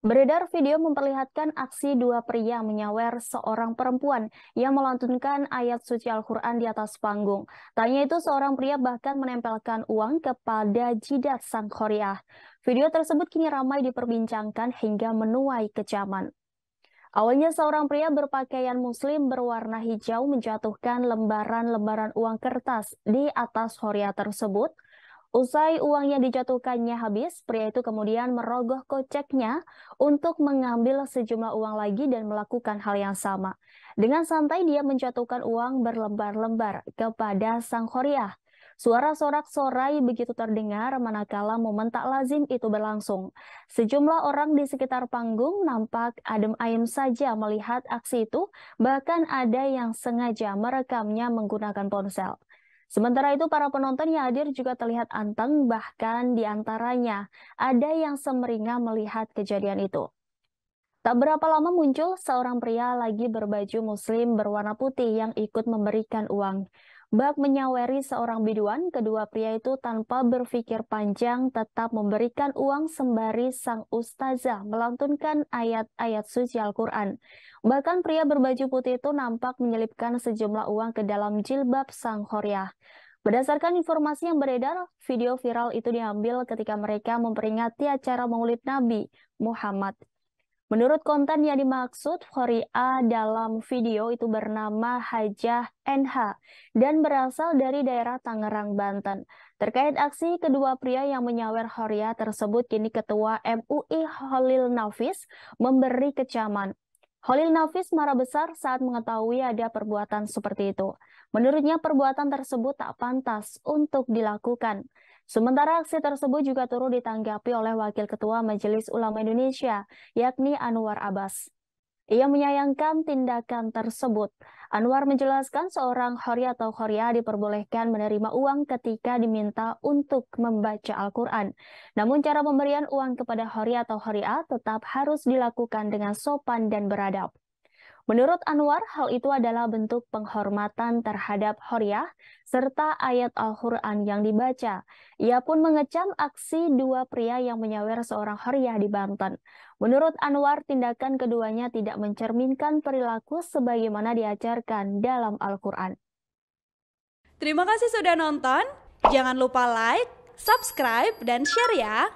Beredar video memperlihatkan aksi dua pria menyawer seorang perempuan yang melantunkan ayat suci Al-Quran di atas panggung. Tak hanya itu, seorang pria bahkan menempelkan uang kepada jidat sang khoриah. Video tersebut kini ramai diperbincangkan hingga menuai kecaman. Awalnya seorang pria berpakaian muslim berwarna hijau menjatuhkan lembaran-lembaran uang kertas di atas khoриah tersebut. Usai uang yang dijatuhkannya habis, pria itu kemudian merogoh koceknya untuk mengambil sejumlah uang lagi dan melakukan hal yang sama. Dengan santai dia menjatuhkan uang berlembar-lembar kepada sang khoриah. Suara sorak-sorai begitu terdengar manakala momen tak lazim itu berlangsung. Sejumlah orang di sekitar panggung nampak adem ayem saja melihat aksi itu, bahkan ada yang sengaja merekamnya menggunakan ponsel. Sementara itu, para penonton yang hadir juga terlihat anteng, bahkan di antaranya ada yang semeringah melihat kejadian itu. Tak berapa lama muncul seorang pria lagi berbaju muslim berwarna putih yang ikut memberikan uang. Bak menyaweri seorang biduan, kedua pria itu tanpa berpikir panjang tetap memberikan uang sembari sang ustazah melantunkan ayat-ayat suci Al-Quran. Bahkan pria berbaju putih itu nampak menyelipkan sejumlah uang ke dalam jilbab sang khoриah. Berdasarkan informasi yang beredar, video viral itu diambil ketika mereka memperingati acara Maulid Nabi Muhammad. Menurut konten yang dimaksud, khoриah dalam video itu bernama Hajah NH dan berasal dari daerah Tangerang, Banten. Terkait aksi kedua pria yang menyawer khoриah tersebut, kini Ketua MUI Khalil Nafis memberi kecaman. Khalil Nafis marah besar saat mengetahui ada perbuatan seperti itu. Menurutnya perbuatan tersebut tak pantas untuk dilakukan. Sementara aksi tersebut juga turut ditanggapi oleh Wakil Ketua Majelis Ulama Indonesia, yakni Anwar Abbas. Ia menyayangkan tindakan tersebut. Anwar menjelaskan seorang khoриah atau khoриah diperbolehkan menerima uang ketika diminta untuk membaca Al-Quran. Namun cara pemberian uang kepada khoриah atau khoриah tetap harus dilakukan dengan sopan dan beradab. Menurut Anwar, hal itu adalah bentuk penghormatan terhadap khoриah serta ayat Al-Quran yang dibaca. Ia pun mengecam aksi dua pria yang menyawer seorang khoриah di Banten. Menurut Anwar, tindakan keduanya tidak mencerminkan perilaku sebagaimana diajarkan dalam Al-Quran. Terima kasih sudah nonton. Jangan lupa like, subscribe, dan share ya.